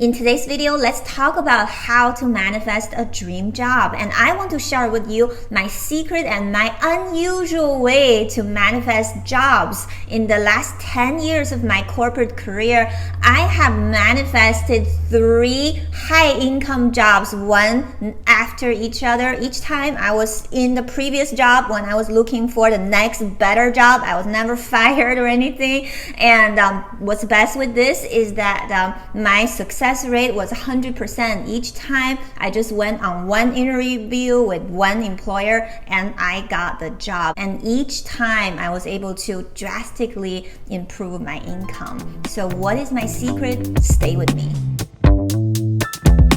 In today's video, let's talk about how to manifest a dream job. And I want to share with you my secret and my unusual way to manifest jobs. In the last 10 years of my corporate career, I have manifested 3 high-income jobs, one after each other. Each time I was in the previous job, when I was looking for the next better job, I was never fired or anything. And what's best with this is that my success rate was 100% each time. I just went on one interview with one employer and I got the job. And each time I was able to drastically improve my income. So what is my secret? Stay with me.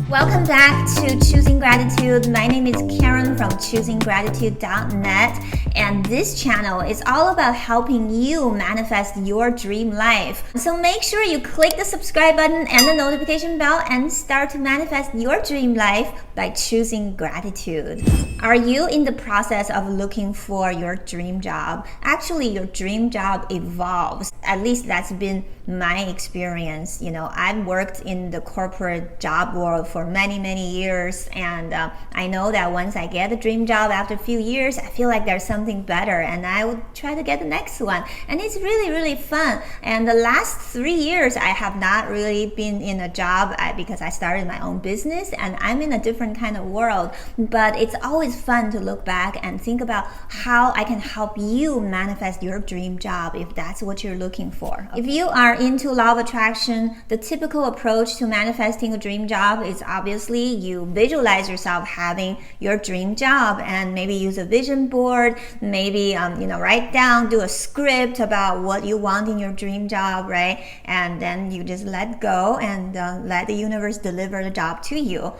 Welcome back to Choosing Gratitude. My name is Karen from choosinggratitude.net, and this channel is all about helping you manifest your dream life. So make sure you click the subscribe button and the notification bell and start to manifest your dream life by choosing gratitude. Are you in the process of looking for your dream job? Actually, your dream job evolves. At least that's been my experience. I've worked in the corporate job world for many years, and I know that once I get a dream job after a few years, I feel like there's something better and I would try to get the next one, and it's really fun. And the last 3 years I have not really been in a job because I started my own business and I'm in a different kind of world, but it's always fun to look back and think about how I can help you manifest your dream job if that's what you're looking for. If you are into law of attraction, the typical approach to manifesting a dream job is obviously you visualize yourself having your dream job and maybe use a vision board, maybe write down, do a script about what you want in your dream job, right? And then you just let go and let the universe deliver the job to you.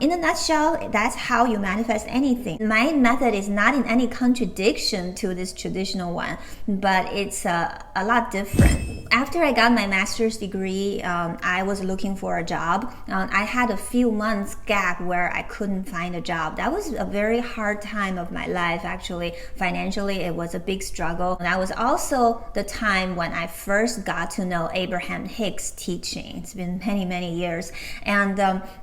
In a nutshell, that's how you manifest anything. My method is not in any contradiction to this traditional one, but it's a lot different. After I got my master's degree, I was looking for a job. I had a few months gap where I couldn't find a job. That was a very hard time of my life, actually. Financially, it was a big struggle. That was also the time when I first got to know Abraham Hicks' teaching. It's been many years. And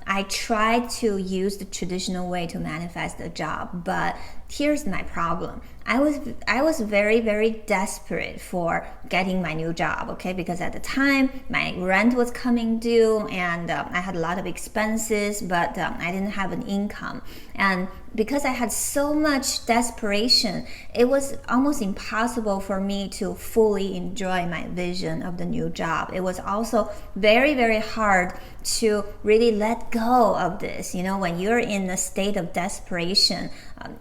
I tried to use the traditional way to manifest a job, but here's my problem. I was very desperate for getting my new job, okay? Because at the time, my rent was coming due and I had a lot of expenses, but I didn't have an income. And because I had so much desperation, it was almost impossible for me to fully enjoy my vision of the new job. It was also very hard to really let go of this. When you're in a state of desperation,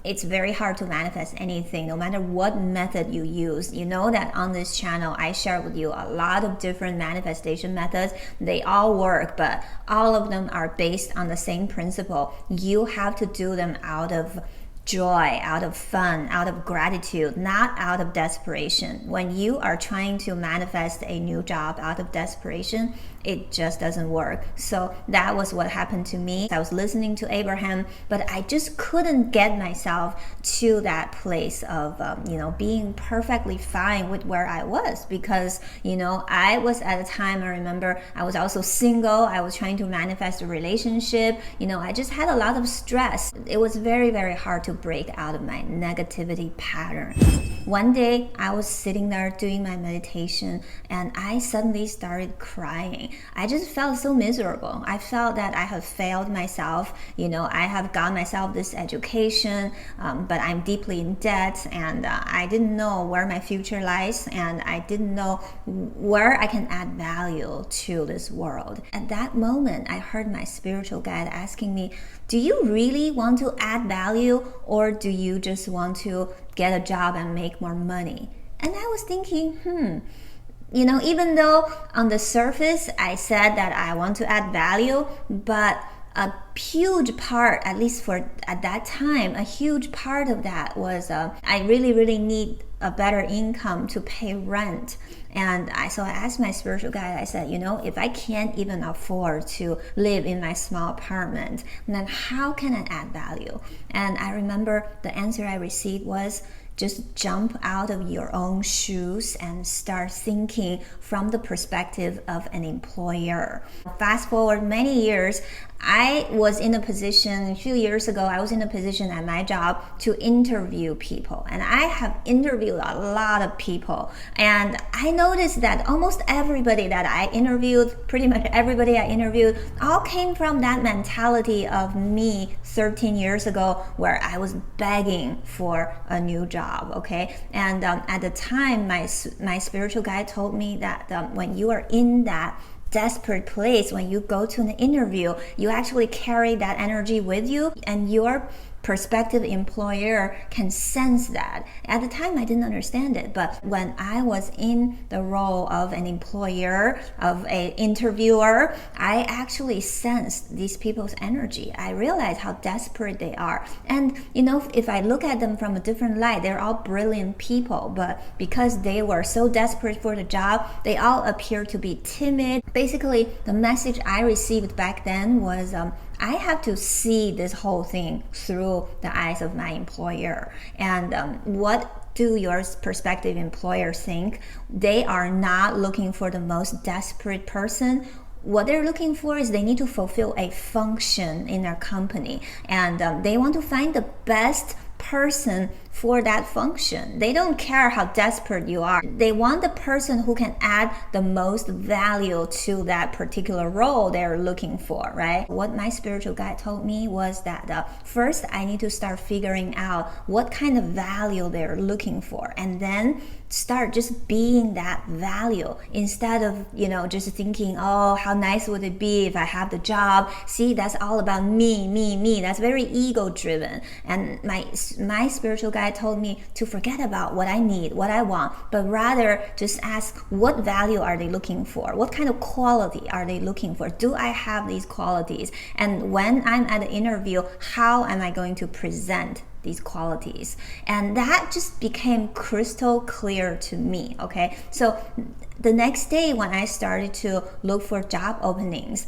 it's very hard to manifest anything, no matter what method you use. You know that on this channel, I share with you a lot of different manifestation methods. They all work, but all of them are based on the same principle. You have to do them out of joy, out of fun, out of gratitude, not out of desperation. When you are trying to manifest a new job out of desperation, it just doesn't work. So that was what happened to me. I was listening to Abraham, but I just couldn't get myself to that place of being perfectly fine with where I was, because I was at a time, I remember I was also single. I was trying to manifest a relationship. I just had a lot of stress. It was very hard to break out of my negativity pattern. One day I was sitting there doing my meditation and I suddenly started crying. I just felt so miserable. I felt that I have failed myself. I have got myself this education, but I'm deeply in debt, and I didn't know where my future lies, and I didn't know where I can add value to this world. At that moment, I heard my spiritual guide asking me, do you really want to add value, or do you just want to get a job and make more money? And I was thinking, even though on the surface I said that I want to add value, but a huge part, at least for at that time, a huge part of that was I really need a better income to pay rent. And so I asked my spiritual guide, I said, if I can't even afford to live in my small apartment, then how can I add value? And I remember the answer I received was, just jump out of your own shoes and start thinking from the perspective of an employer. Fast forward many years, I was in a position a few years ago, I was in a position at my job to interview people. And I have interviewed a lot of people. And I noticed that almost everybody that I interviewed, pretty much everybody I interviewed, all came from that mentality of me 13 years ago where I was begging for a new job, okay? And at the time, my spiritual guide told me that when you are in that desperate place, when you go to an interview, you actually carry that energy with you, and your prospective employer can sense that. At the time, I didn't understand it, but when I was in the role of an employer, of an interviewer, I actually sensed these people's energy. I realized how desperate they are. And if I look at them from a different light, they're all brilliant people, but because they were so desperate for the job, they all appear to be timid. Basically, the message I received back then was, I have to see this whole thing through the eyes of my employer. And what do your prospective employers think? They are not looking for the most desperate person. What they're looking for is they need to fulfill a function in their company. And they want to find the best person for that function. They don't care how desperate you are. They want the person who can add the most value to that particular role they're looking for, right? What my spiritual guide told me was that first I need to start figuring out what kind of value they're looking for, and then start just being that value instead of just thinking, oh, how nice would it be if I have the job. See, that's all about me. That's very ego driven. And my spiritual guide told me to forget about what I need, what I want, but rather just ask, what value are they looking for? What kind of quality are they looking for? Do I have these qualities? And when I'm at an interview, how am I going to present these qualities? And that just became crystal clear to me, okay? So the next day when I started to look for job openings,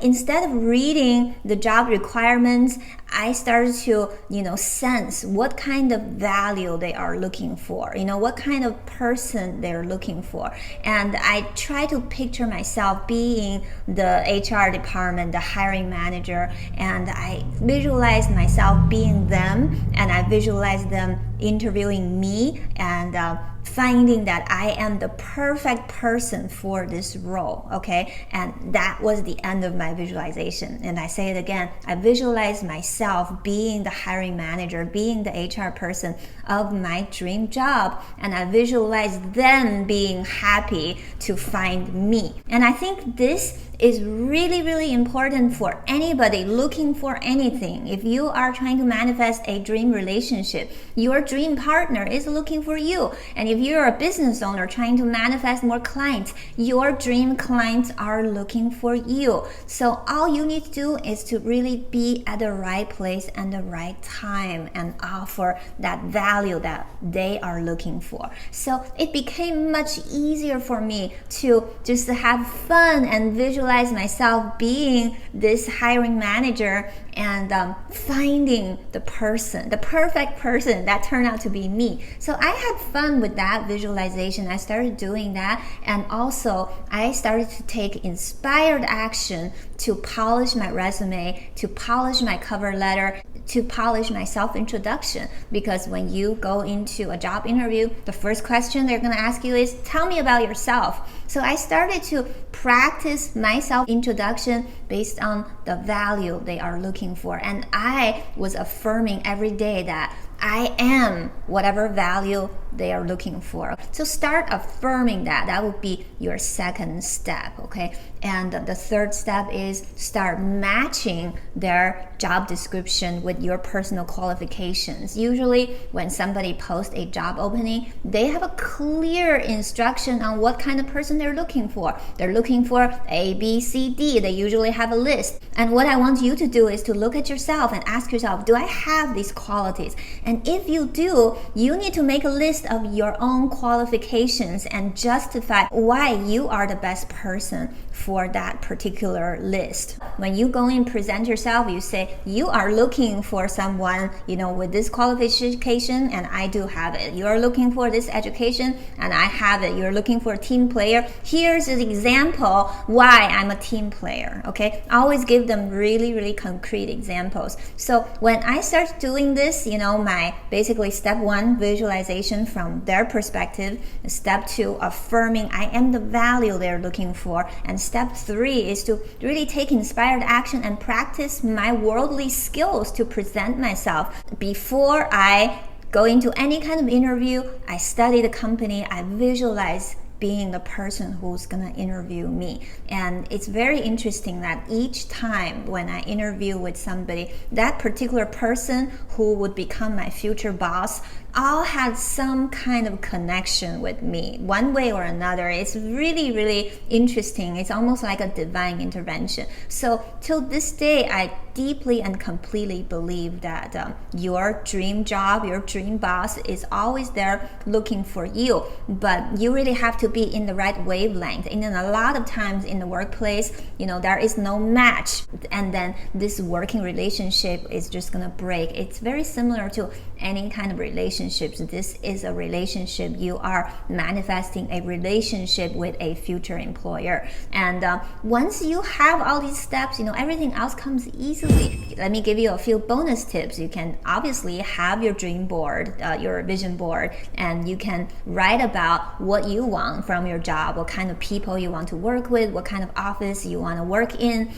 instead of reading the job requirements, I started to, sense what kind of value they are looking for, what kind of person they're looking for. And I try to picture myself being the HR department, the hiring manager, and I visualize myself being them, and I visualize them interviewing me and finding that I am the perfect person for this role, okay? And that was the end of my visualization. And I say it again, I visualized myself being the hiring manager, being the HR person of my dream job, and I visualized them being happy to find me. And I think this is really, really important for anybody looking for anything. If you are trying to manifest a dream relationship, your dream partner is looking for you. And if you're a business owner trying to manifest more clients, your dream clients are looking for you. So all you need to do is to really be at the right place and the right time and offer that value that they are looking for. So it became much easier for me to just have fun and visualize myself being this hiring manager and finding the perfect person that turned out to be me. So I had fun with that visualization. I started doing that, and also I started to take inspired action to polish my resume, to polish my cover letter, to polish my self-introduction. Because when you go into a job interview, the first question they're going to ask you is, tell me about yourself. So I started to practice my self-introduction based on the value they are looking for. And I was affirming every day that I am whatever value they are looking for. So start affirming that. That would be your second step, okay? And the third step is start matching their job description with your personal qualifications. Usually when somebody posts a job opening, they have a clear instruction on what kind of person they're looking for. They're looking for A, B, C, D. They usually have a list. And what I want you to do is to look at yourself and ask yourself, do I have these qualities? And if you do, you need to make a list of your own qualifications and justify why you are the best person for that particular list. When you go and present yourself, you say you are looking for someone, with this qualification, and I do have it. You are looking for this education, and I have it. You're looking for a team player. Here's an example why I'm a team player. Okay, always give them really, really concrete examples. So when I start doing this, my basically step 1, visualization from their perspective. Step 2, affirming I am the value they're looking for. And step 3 is to really take inspired action and practice my worldly skills to present myself. Before I go into any kind of interview, I study the company, I visualize being the person who's gonna interview me. And it's very interesting that each time when I interview with somebody, that particular person who would become my future boss all had some kind of connection with me, one way or another. It's really, really interesting. It's almost like a divine intervention. So till this day, I deeply and completely believe that your dream job, your dream boss is always there looking for you, but you really have to be in the right wavelength. And then a lot of times in the workplace, there is no match, and then this working relationship is just gonna break. It's very similar to any kind of relationships. This is a relationship. You are manifesting a relationship with a future employer. And once you have all these steps, everything else comes easily. Let me give you a few bonus tips. You can obviously have your dream board, your vision board, and you can write about what you want from your job, what kind of people you want to work with, what kind of office you want to work in,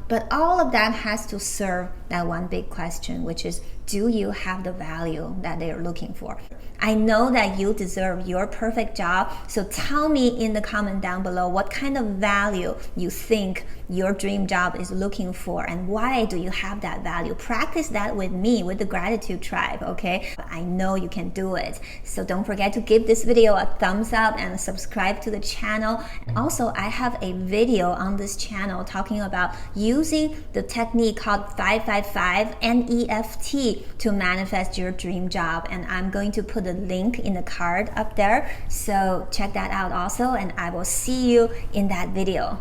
but all of that has to serve that one big question, which is, do you have the value that they are looking for? I know that you deserve your perfect job, so tell me in the comment down below what kind of value you think your dream job is looking for, and why do you have that value? Practice that with me, with the Gratitude Tribe, okay? I know you can do it. So don't forget to give this video a thumbs up and subscribe to the channel. And also, I have a video on this channel talking about using the technique called 555 NEFT to manifest your dream job, and I'm going to put the link in the card up there, so check that out also, and I will see you in that video.